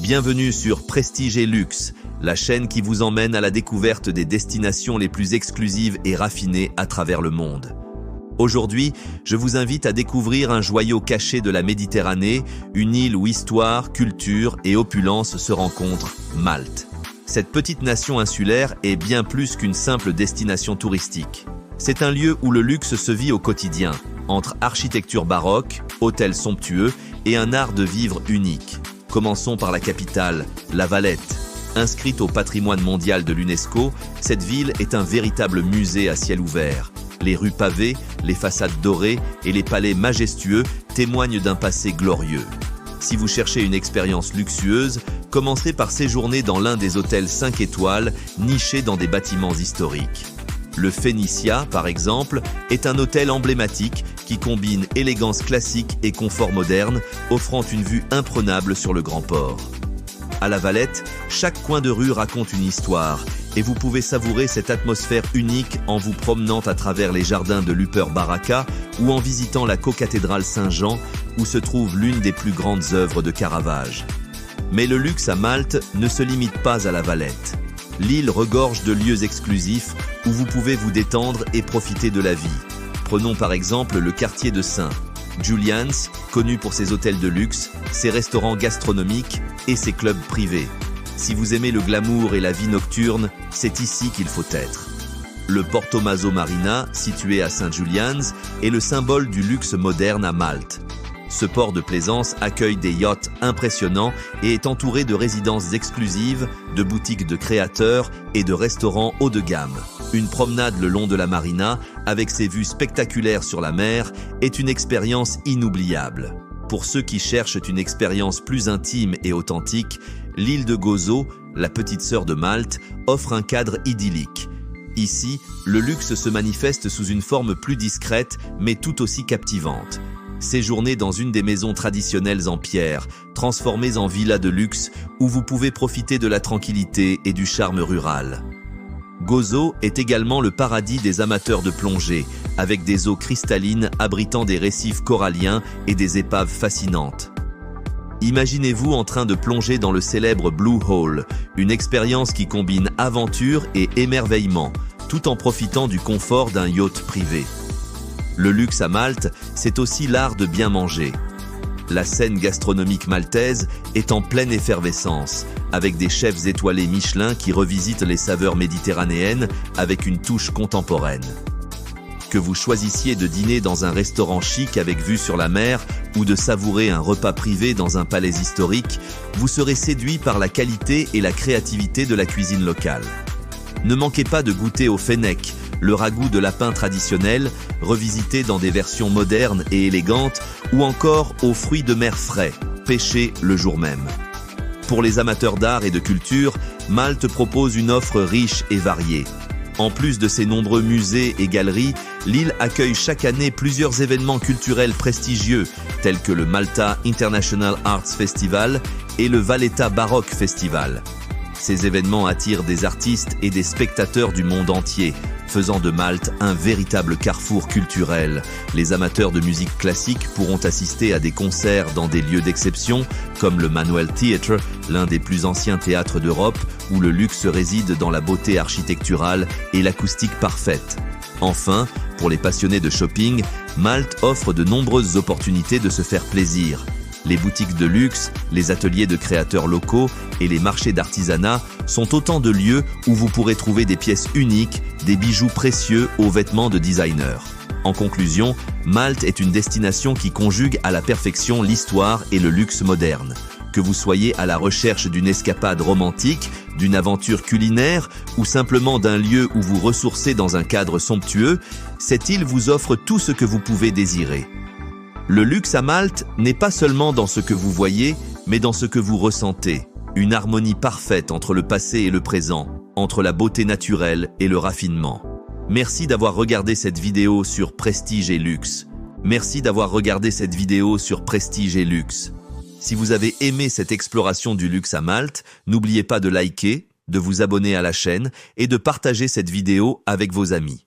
Bienvenue sur Prestige et Luxe, la chaîne qui vous emmène à la découverte des destinations les plus exclusives et raffinées à travers le monde. Aujourd'hui, je vous invite à découvrir un joyau caché de la Méditerranée, une île où histoire, culture et opulence se rencontrent, Malte. Cette petite nation insulaire est bien plus qu'une simple destination touristique. C'est un lieu où le luxe se vit au quotidien, entre architecture baroque, hôtels somptueux et un art de vivre unique. Commençons par la capitale, La Valette. Inscrite au patrimoine mondial de l'UNESCO, cette ville est un véritable musée à ciel ouvert. Les rues pavées, les façades dorées et les palais majestueux témoignent d'un passé glorieux. Si vous cherchez une expérience luxueuse, commencez par séjourner dans l'un des hôtels 5 étoiles nichés dans des bâtiments historiques. Le Phénicia, par exemple, est un hôtel emblématique qui combine élégance classique et confort moderne, offrant une vue imprenable sur le grand port. À La Valette, chaque coin de rue raconte une histoire et vous pouvez savourer cette atmosphère unique en vous promenant à travers les jardins de l'Upper Baraka ou en visitant la cocathédrale Saint-Jean où se trouve l'une des plus grandes œuvres de Caravage. Mais le luxe à Malte ne se limite pas à La Valette. L'île regorge de lieux exclusifs où vous pouvez vous détendre et profiter de la vie. Prenons par exemple le quartier de St. Julian's, connu pour ses hôtels de luxe, ses restaurants gastronomiques et ses clubs privés. Si vous aimez le glamour et la vie nocturne, c'est ici qu'il faut être. Le Porto Maso Marina, situé à St. Julian's, est le symbole du luxe moderne à Malte. Ce port de plaisance accueille des yachts impressionnants et est entouré de résidences exclusives, de boutiques de créateurs et de restaurants haut de gamme. Une promenade le long de la marina, avec ses vues spectaculaires sur la mer, est une expérience inoubliable. Pour ceux qui cherchent une expérience plus intime et authentique, l'île de Gozo, la petite sœur de Malte, offre un cadre idyllique. Ici, le luxe se manifeste sous une forme plus discrète, mais tout aussi captivante. Séjournez dans une des maisons traditionnelles en pierre, transformées en villa de luxe, où vous pouvez profiter de la tranquillité et du charme rural. Gozo est également le paradis des amateurs de plongée, avec des eaux cristallines abritant des récifs coralliens et des épaves fascinantes. Imaginez-vous en train de plonger dans le célèbre Blue Hole, une expérience qui combine aventure et émerveillement, tout en profitant du confort d'un yacht privé. Le luxe à Malte, c'est aussi l'art de bien manger. La scène gastronomique maltaise est en pleine effervescence, avec des chefs étoilés Michelin qui revisitent les saveurs méditerranéennes avec une touche contemporaine. Que vous choisissiez de dîner dans un restaurant chic avec vue sur la mer ou de savourer un repas privé dans un palais historique, vous serez séduit par la qualité et la créativité de la cuisine locale. Ne manquez pas de goûter au fennec, le ragoût de lapin traditionnel, revisité dans des versions modernes et élégantes, ou encore aux fruits de mer frais, pêchés le jour même. Pour les amateurs d'art et de culture, Malte propose une offre riche et variée. En plus de ses nombreux musées et galeries, l'île accueille chaque année plusieurs événements culturels prestigieux, tels que le Malta International Arts Festival et le Valletta Baroque Festival. Ces événements attirent des artistes et des spectateurs du monde entier, faisant de Malte un véritable carrefour culturel. Les amateurs de musique classique pourront assister à des concerts dans des lieux d'exception, comme le Manuel Theatre, l'un des plus anciens théâtres d'Europe, où le luxe réside dans la beauté architecturale et l'acoustique parfaite. Enfin, pour les passionnés de shopping, Malte offre de nombreuses opportunités de se faire plaisir. Les boutiques de luxe, les ateliers de créateurs locaux et les marchés d'artisanat sont autant de lieux où vous pourrez trouver des pièces uniques, des bijoux précieux aux vêtements de designers. En conclusion, Malte est une destination qui conjugue à la perfection l'histoire et le luxe moderne. Que vous soyez à la recherche d'une escapade romantique, d'une aventure culinaire ou simplement d'un lieu où vous ressourcez dans un cadre somptueux, cette île vous offre tout ce que vous pouvez désirer. Le luxe à Malte n'est pas seulement dans ce que vous voyez, mais dans ce que vous ressentez. Une harmonie parfaite entre le passé et le présent, entre la beauté naturelle et le raffinement. Merci d'avoir regardé cette vidéo sur Prestige et Luxe. Merci d'avoir regardé cette vidéo sur Prestige et Luxe. Si vous avez aimé cette exploration du luxe à Malte, n'oubliez pas de liker, de vous abonner à la chaîne et de partager cette vidéo avec vos amis.